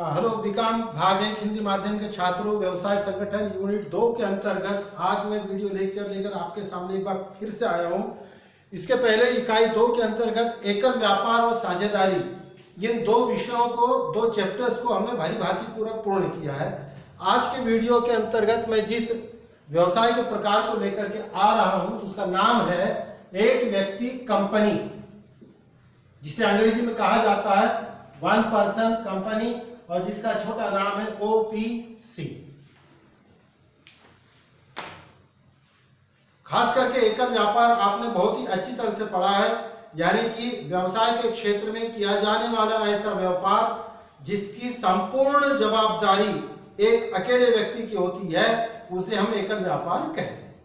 Hello विकाम भाग 1 हिंदी माध्यम के छात्रों व्यवसाय संगठन यूनिट 2 के अंतर्गत आज मैं वीडियो लेक्चर लेकर आपके सामने एक बार फिर से आया हूं। इसके पहले इकाई 2 के अंतर्गत एकल व्यापार और साझेदारी इन दो विषयों को, दो चैप्टर्स को हमने भारी भांति पूरा पूर्ण किया है। आज के वीडियो के अंतर्गत मैं जिस व्यवसाय के प्रकार को लेकर के आ रहा हूं उसका नाम है एक व्यक्ति कंपनी, जिसे अंग्रेजी में कहा जाता है वन पर्सन कंपनी, और जिसका छोटा नाम है ओपीसी। खास करके एकल व्यापार आपने बहुत ही अच्छी तरह से पढ़ा है, यानी कि व्यवसाय के क्षेत्र में किया जाने वाला ऐसा व्यापार जिसकी संपूर्ण जवाबदारी एक अकेले व्यक्ति की होती है, उसे हम एकल व्यापार कहते हैं।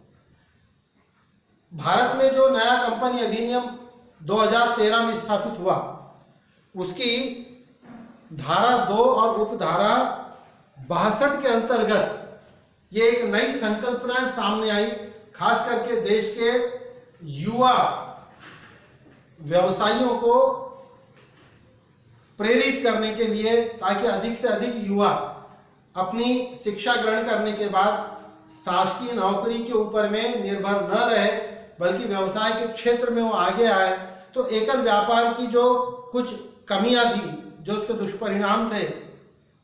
भारत में जो नया कंपनी अधिनियम 2013 में स्थापित हुआ, उसकी धारा 2 और उपधारा 62 के अंतर्गत ये एक नई संकल्पना सामने आई, खास करके देश के युवा व्यवसायियों को प्रेरित करने के लिए, ताकि अधिक से अधिक युवा अपनी शिक्षा ग्रहण करने के बाद शासकीय नौकरी के ऊपर में निर्भर न रहे, बल्कि व्यवसाय के क्षेत्र में वो आगे आए। तो एकल व्यापार की जो कुछ कमियां थी, जो उसके दुष्परिणाम थे,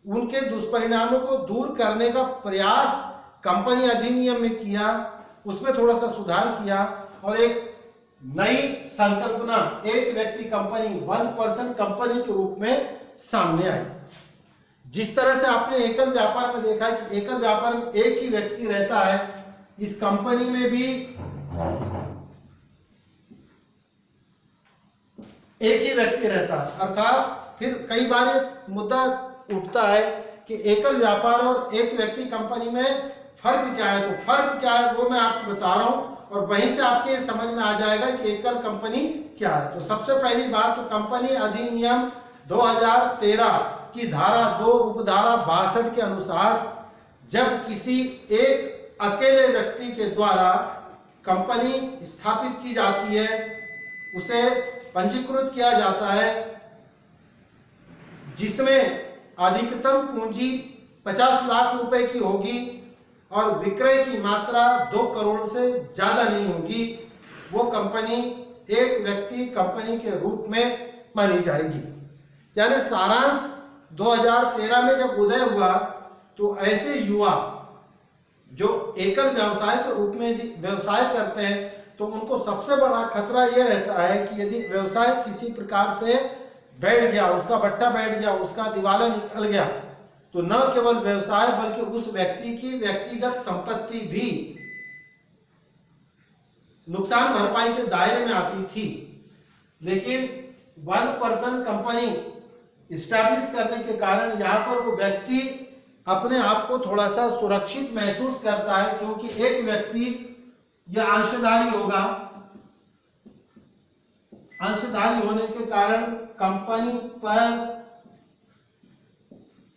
उनके दुष्परिणामों को दूर करने का प्रयास कंपनी अधिनियम में किया, उसमें थोड़ा सा सुधार किया और एक नई संकल्पना एक व्यक्ति कंपनी, वन पर्सन कंपनी के रूप में सामने आई। जिस तरह से आपने एकल व्यापार में देखा कि एकल व्यापार में एक ही व्यक्ति रहता है, इस कंपनी में भी एक ही व्यक्ति रहता है। अर्थात फिर कई बार ये मुद्दा उठता है कि एकल व्यापार और एक व्यक्ति कंपनी में फर्क क्या है। तो फर्क क्या है वो मैं आपको बता रहा हूं, और वहीं से आपके समझ में आ जाएगा कि एकल कंपनी क्या है। तो सबसे पहली बात, तो कंपनी अधिनियम 2013 की धारा 2 उपधारा 62 के अनुसार जब किसी एक अकेले व्यक्ति के द्वारा कंपनी स्थापित की जाती है, उसे पंजीकृत किया जाता है, जिसमें अधिकतम पूंजी 50 लाख रुपए की होगी और विक्रय की मात्रा 2 करोड़ से ज्यादा नहीं होगी, वो कंपनी एक व्यक्ति कंपनी के रूप में मानी जाएगी। यानी सारांश 2013 में जब उदय हुआ, तो ऐसे युवा जो एकल व्यवसाय के रूप में व्यवसाय करते हैं, तो उनको सबसे बड़ा खतरा यह रहता है कि यदि व्यवसाय किसी प्रकार से बैठ गया, उसका बट्टा बैठ गया, उसका दिवाला निकल गया, तो न केवल व्यवसाय बल्कि उस व्यक्ति की व्यक्तिगत संपत्ति भी नुकसान भरपाई के दायरे में आती थी। लेकिन वन पर्सन कंपनी स्टैब्लिश करने के कारण यहां पर वो व्यक्ति अपने आप को थोड़ा सा सुरक्षित महसूस करता है, क्योंकि एक व्यक्ति यह अंशधारी होगा। अंशधारी होने के कारण कंपनी पर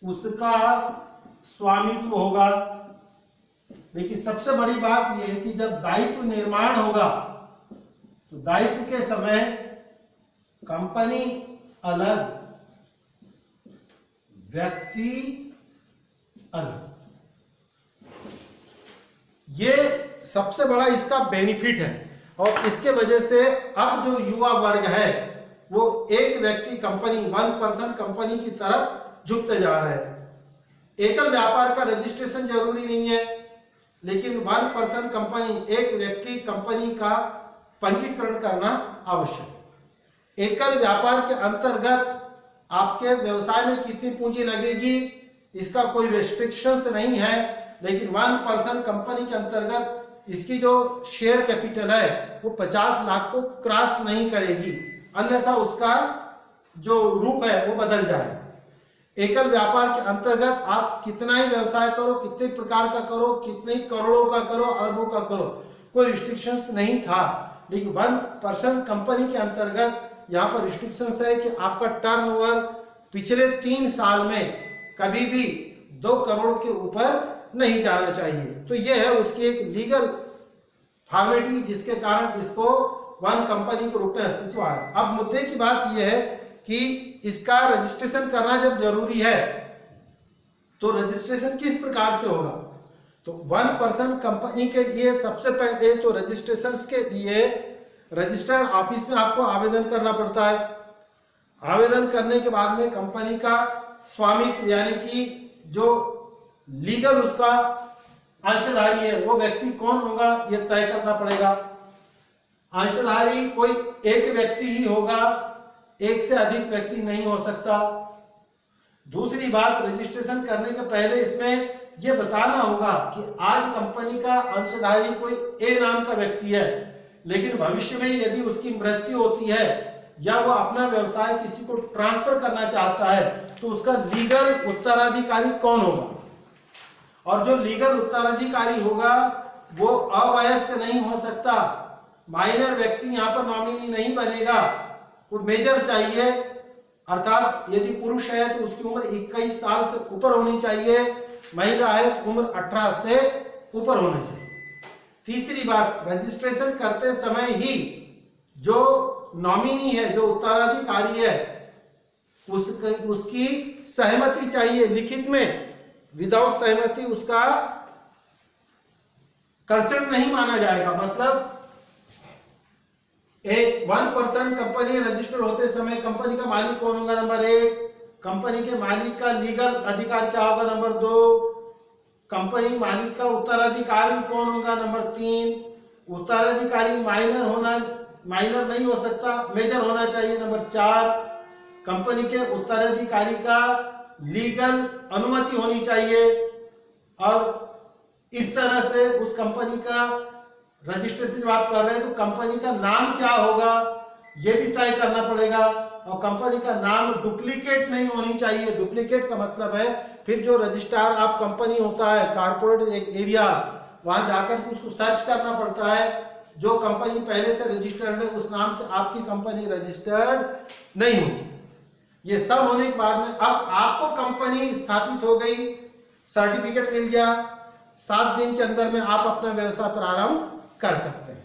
उसका स्वामित्व होगा। लेकिन सबसे बड़ी बात यह है कि जब दायित्व निर्माण होगा, तो दायित्व के समय कंपनी अलग, व्यक्ति अलग। ये सबसे बड़ा इसका बेनिफिट है, और इसके वजह से अब जो युवा वर्ग है वो एक व्यक्ति कंपनी, वन पर्सन कंपनी की तरफ झुकते जा रहे हैं। एकल व्यापार का रजिस्ट्रेशन जरूरी नहीं है, लेकिन वन पर्सन कंपनी, एक व्यक्ति कंपनी का पंजीकरण करना आवश्यक। एकल व्यापार के अंतर्गत आपके व्यवसाय में कितनी पूंजी लगेगी, इसका कोई रेस्ट्रिक्शंस नहीं है, लेकिन वन पर्सन कंपनी के अंतर्गत इसकी जो शेयर कैपिटल है वो 50 लाख को क्रॉस नहीं करेगी, अन्यथा उसका जो रूप है वो बदल जाए। एकल व्यापार के अंतर्गत आप कितना ही व्यवसाय करो, कितने प्रकार का करो, कितने करोड़ों का करो, अरबों का करो, कोई रिस्ट्रिक्शंस नहीं था। लेकिन वन पर्सन कंपनी के अंतर्गत यहाँ पर रिस्ट्रिक्शंस है कि आपका टर्नओवर पिछले 3 साल में कभी भी 2 करोड़ के ऊपर नहीं जाना चाहिए। तो यह है उसकी एक लीगल फॉर्मेलिटी, जिसके कारण इसको वन कंपनी के रूप में अस्तित्व आया। अब मुद्दे की बात यह है कि इसका रजिस्ट्रेशन करना जब जरूरी है, तो रजिस्ट्रेशन किस प्रकार से होगा? तो 1% कंपनी के लिए सबसे पहले तो रजिस्ट्रेशंस के लिए रजिस्टर ऑफिस में आपको आवेदन करना पड़ता है। आवेदन करने के बाद में कंपनी का स्वामित्व यानी कि जो लीगल उसका अंशधारी है वो व्यक्ति कौन होगा ये तय करना पड़ेगा। अंशधारी कोई एक व्यक्ति ही होगा, एक से अधिक व्यक्ति नहीं हो सकता। दूसरी बात, रजिस्ट्रेशन करने के पहले इसमें यह बताना होगा कि आज कंपनी का अंशधारी कोई ए नाम का व्यक्ति है, लेकिन भविष्य में यदि उसकी मृत्यु होती है या वह अपना व्यवसाय किसी को ट्रांसफर करना चाहता है तो उसका लीगल उत्तराधिकारी कौन होगा। और जो लीगल उत्तराधिकारी होगा वो अवयस्क नहीं हो सकता, माइनर व्यक्ति यहाँ पर नॉमिनी नहीं बनेगा, वो मेजर चाहिए। अर्थात यदि पुरुष है तो उसकी उम्र 21 साल से ऊपर होनी चाहिए, महिला है तो उम्र 18 से ऊपर होनी चाहिए। तीसरी बात, रजिस्ट्रेशन करते समय ही जो नॉमिनी है, जो उत्तराधिकारी है, उसकी सहमति चाहिए लिखित में। विदाउट सहमति उसका कंसेंट नहीं माना जाएगा। मतलब एक 1% कंपनी रजिस्टर होते समय कंपनी का मालिक कौन होगा? नंबर 1, कंपनी के मालिक का लीगल अधिकार क्या होगा? नंबर 2, कंपनी मालिक का उत्तराधिकारी कौन होगा? नंबर 3, उत्तराधिकारी माइनर नहीं हो सकता, मेजर होना चाहिए। नंबर 4, कंपनी के उत्तराधिकारी का लीगल अनुमति होनी चाहिए। और इस तरह से उस कंपनी का रजिस्ट्रेशन जब आप कर रहे हैं तो कंपनी का नाम क्या होगा ये भी तय करना पड़ेगा। और कंपनी का नाम डुप्लीकेट नहीं होनी चाहिए। डुप्लीकेट का मतलब है फिर जो रजिस्ट्रार आप कंपनी होता है कारपोरेट एरियाज, वहां जाकर उसको सर्च करना पड़ता है। जो कंपनी पहले से रजिस्टर्ड है उस नाम से आपकी कंपनी रजिस्टर्ड नहीं होगी। ये सब होने के बाद में अब आपको कंपनी स्थापित हो गई, सर्टिफिकेट मिल गया, 7 दिन के अंदर में आप अपना व्यवसाय प्रारंभ कर सकते हैं।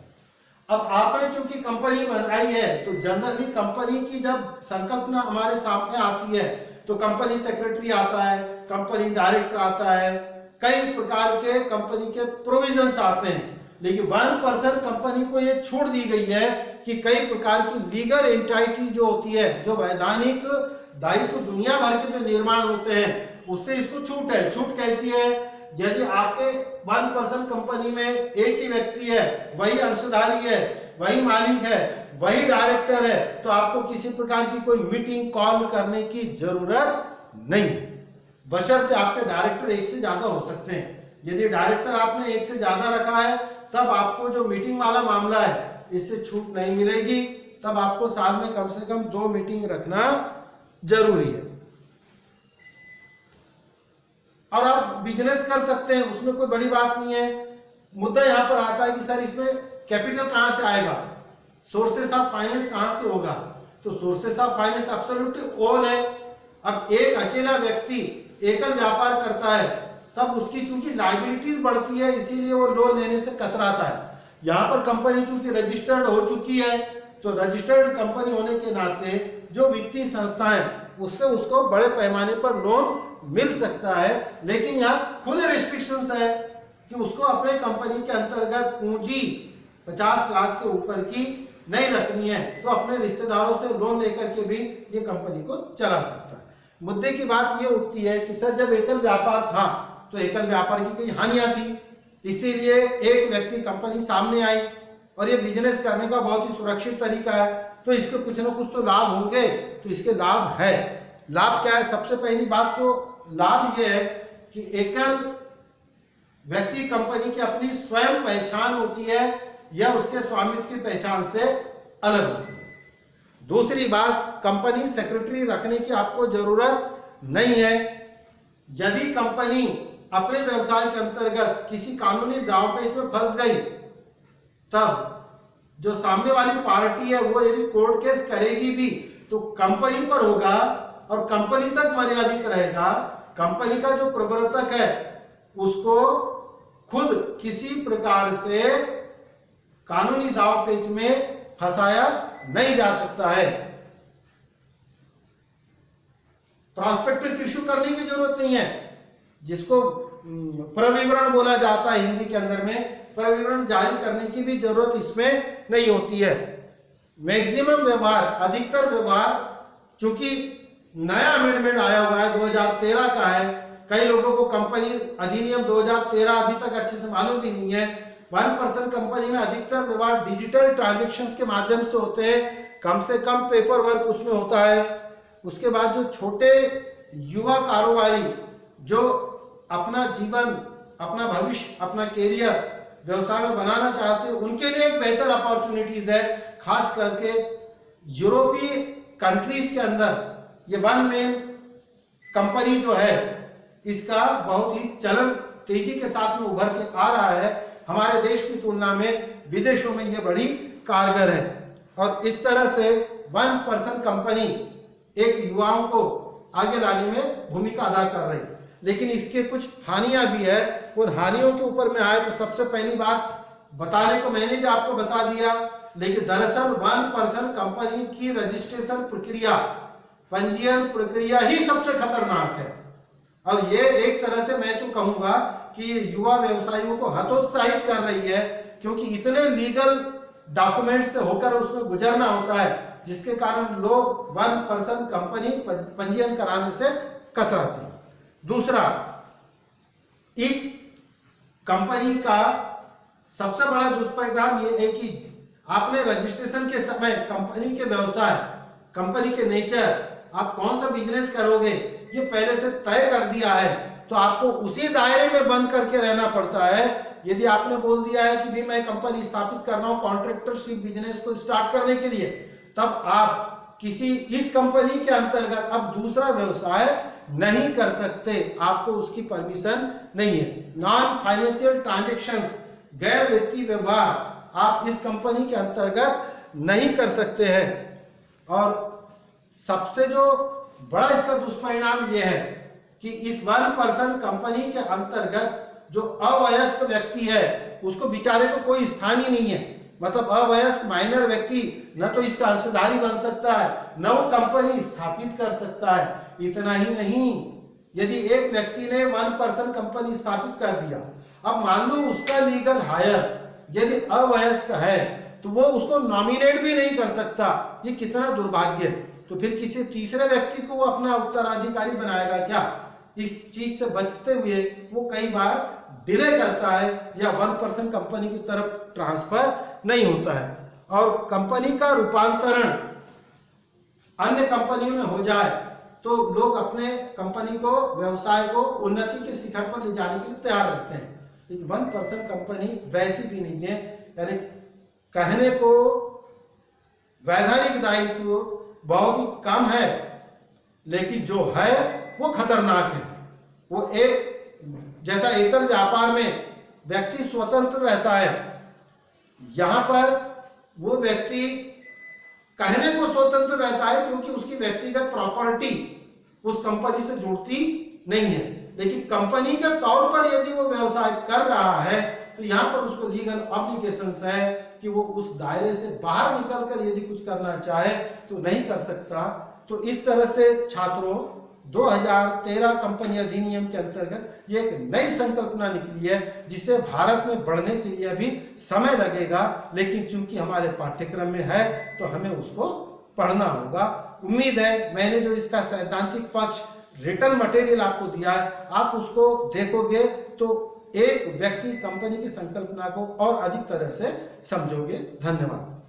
अब आपने चूंकि कंपनी बनाई है तो जनरली कंपनी की जब संकल्पना हमारे सामने आती है तो कंपनी सेक्रेटरी आता है, कंपनी डायरेक्टर आता है, कई प्रकार के कंपनी के प्रोविजंस आते हैं। लेकिन 1% कंपनी को ये छूट दी गई है कि कई प्रकार की लीगल एंटिटी जो होती है, जो वैधानिक दायित्व दुनिया भर के जो निर्माण होते हैं उससे इसको छूट है। छूट कैसी है? यदि आपके 1% कंपनी में एक ही व्यक्ति है, वही अंशधारी है, वही मालिक है, वही डायरेक्टर है, तो आपको किसी प्रकार की कोई मीटिंग कॉल करने की जरूरत नहीं है, बशर्ते आपके डायरेक्टर एक से ज्यादा हो सकते हैं। यदि डायरेक्टर आपने एक से ज्यादा रखा है तब आपको जो मीटिंग वाला मामला है इससे छूट नहीं मिलेगी। तब आपको साल में कम से कम 2 मीटिंग रखना जरूरी है। और आप बिजनेस कर सकते हैं, उसमें कोई बड़ी बात नहीं है। मुद्दा यहां पर आता है कि सर इसमें कैपिटल कहां से आएगा, सोर्सेस ऑफ फाइनेंस कहां से होगा? तो sources of finance absolutely all है। अब एक अकेला व्यक्ति एकल व्यापार करता है तब उसकी चूंकि लायबिलिटीज बढ़ती है, इसीलिए वो लोन लेने से कतराता है। यहाँ पर कंपनी चूंकि रजिस्टर्ड हो चुकी है तो रजिस्टर्ड कंपनी होने के नाते जो वित्तीय संस्थाएं उससे उसको बड़े पैमाने पर लोन मिल सकता है। लेकिन यहाँ खुद रिस्ट्रिक्शंस है कि उसको अपने कंपनी के अंतर्गत पूंजी 50 लाख से ऊपर की नहीं रखनी है, तो अपने रिश्तेदारों से लोन लेकर के भी ये कंपनी को चला सकता है। मुद्दे की बात ये उठती है कि सर जब एकल व्यापार था तो एकल व्यापार की कई हानियां थी, इसीलिए एक व्यक्ति कंपनी सामने आई और ये बिजनेस करने का बहुत ही सुरक्षित तरीका है, तो इसके कुछ ना कुछ तो लाभ होंगे। तो इसके लाभ है। लाभ क्या है? सबसे पहली बात तो लाभ ये है कि एकल व्यक्ति कंपनी की अपनी स्वयं पहचान होती है या उसके स्वामित्व की पहचान से अलग होती है। दूसरी बात, कंपनी सेक्रेटरी रखने की आपको जरूरत नहीं है। यदि कंपनी अपने व्यवसाय के अंतर्गत किसी कानूनी दांवपेच में फंस गई तब जो सामने वाली पार्टी है वो यदि कोर्ट केस करेगी भी तो कंपनी पर होगा और कंपनी तक मर्यादित रहेगा। कंपनी का जो प्रवर्तक है उसको खुद किसी प्रकार से कानूनी दांवपेच में फंसाया नहीं जा सकता है। प्रॉस्पेक्टस इश्यू करने की जरूरत नहीं है। जिसको प्रविवरण बोला जाता है हिंदी के अंदर में, प्रविवरण जारी करने की भी जरूरत इसमें नहीं होती है। मैक्सिमम व्यवहार, अधिकतर व्यवहार, चूंकि नया अमेंडमेंट आया हुआ है 2013 का है, कई लोगों को कंपनी अधिनियम 2013 अभी तक अच्छे से मालूम भी नहीं है। 1% कंपनी में अधिकतर व्यवहार डिजिटल ट्रांजैक्शंस के माध्यम से होते हैं, कम से कम पेपर वर्क उसमें होता है। उसके बाद जो छोटे युवा कारोबारी जो अपना जीवन, अपना भविष्य, अपना कैरियर व्यवसाय में बनाना चाहते हैं, उनके लिए एक बेहतर अपॉर्चुनिटीज है। खास करके यूरोपीय कंट्रीज के अंदर ये वन मैन कंपनी जो है इसका बहुत ही चलन तेजी के साथ में उभर के आ रहा है। हमारे देश की तुलना में विदेशों में ये बड़ी कारगर है और इस तरह से 1% कंपनी एक युवाओं को आगे लाने में भूमिका अदा कर रही है। लेकिन इसके कुछ हानियां भी है। उन हानियों के ऊपर में आए तो सबसे पहली बात बताने को मैंने भी आपको बता दिया, लेकिन दरअसल 1% कंपनी की रजिस्ट्रेशन प्रक्रिया, पंजीयन प्रक्रिया ही सबसे खतरनाक है। और ये एक तरह से मैं तो कहूंगा कि युवा व्यवसायियों को हतोत्साहित कर रही है, क्योंकि इतने लीगल डॉक्यूमेंट से होकर उसमें गुजरना होता है, जिसके कारण लोग 1% कंपनी पंजीयन कराने से कतराते हैं। दूसरा, इस कंपनी का सबसे बड़ा दुष्परिणाम यह है कि आपने रजिस्ट्रेशन के समय कंपनी के व्यवसाय, कंपनी के नेचर, आप कौन सा बिजनेस करोगे ये पहले से तय कर दिया है, तो आपको उसी दायरे में बंद करके रहना पड़ता है। यदि आपने बोल दिया है कि भी मैं कंपनी स्थापित कर रहा हूं कॉन्ट्रैक्टरशिप बिजनेस को स्टार्ट करने के लिए, तब आप किसी इस कंपनी के अंतर्गत अब दूसरा व्यवसाय नहीं कर सकते, आपको उसकी परमिशन नहीं है। नॉन फाइनेंशियल ट्रांजैक्शंस, गैर वित्तीय व्यवहार आप इस कंपनी के अंतर्गत नहीं कर सकते हैं। और सबसे जो बड़ा इसका दुष्परिणाम यह है कि इस 1% कंपनी के अंतर्गत जो अवयस्क व्यक्ति है उसको बेचारे को कोई स्थान ही नहीं है। मतलब अवयस्क माइनर व्यक्ति न तो इसका अंशधारी बन सकता है, न वो कंपनी स्थापित कर सकता है। इतना ही नहीं, यदि एक व्यक्ति ने 1% कंपनी स्थापित कर दिया, अब मान लो उसका लीगल हायर यदि अवयस्क है तो वो उसको नॉमिनेट भी नहीं कर सकता। ये कितना दुर्भाग्य है। तो फिर किसी तीसरे व्यक्ति को वो अपना उत्तराधिकारी बनाएगा क्या? इस चीज से बचते हुए वो कई बार डिले करता है या 1% कंपनी की तरफ ट्रांसफर नहीं होता है। और कंपनी का रूपांतरण अन्य कंपनियों में हो जाए तो लोग अपने कंपनी को, व्यवसाय को उन्नति के शिखर पर ले जाने के लिए तैयार रहते हैं। लेकिन 1% कंपनी वैसी भी नहीं है। यानी कहने को वैधानिक दायित्व बहुत ही कम है, लेकिन जो है वो खतरनाक है। वो एक जैसा एकल व्यापार में व्यक्ति स्वतंत्र रहता है, यहां पर वो व्यक्ति कहने को स्वतंत्र रहता है क्योंकि उसकी व्यक्तिगत प्रॉपर्टी उस कंपनी से जुड़ती नहीं है। लेकिन कंपनी के तौर पर यदि वो व्यवसाय कर रहा है तो यहां पर उसको लीगल ऑब्लिगेशंस है कि वो उस दायरे से बाहर निकलकर यदि कुछ करना चाहे तो नहीं कर सकता। तो इस तरह से छात्रों 2013 कंपनी अधिनियम के अंतर्गत ये एक नई संकल्पना निकली है, जिसे भारत में बढ़ने के लिए अभी समय लगेगा, लेकिन चूंकि हमारे पाठ्यक्रम में है तो हमें उसको पढ़ना होगा। उम्मीद है मैंने जो इसका सैद्धांतिक पक्ष रिटर्न मटेरियल आपको दिया है, आप उसको देखोगे तो एक व्यक्ति कंपनी की संकल्पना को और अधिक तरह से समझोगे। धन्यवाद।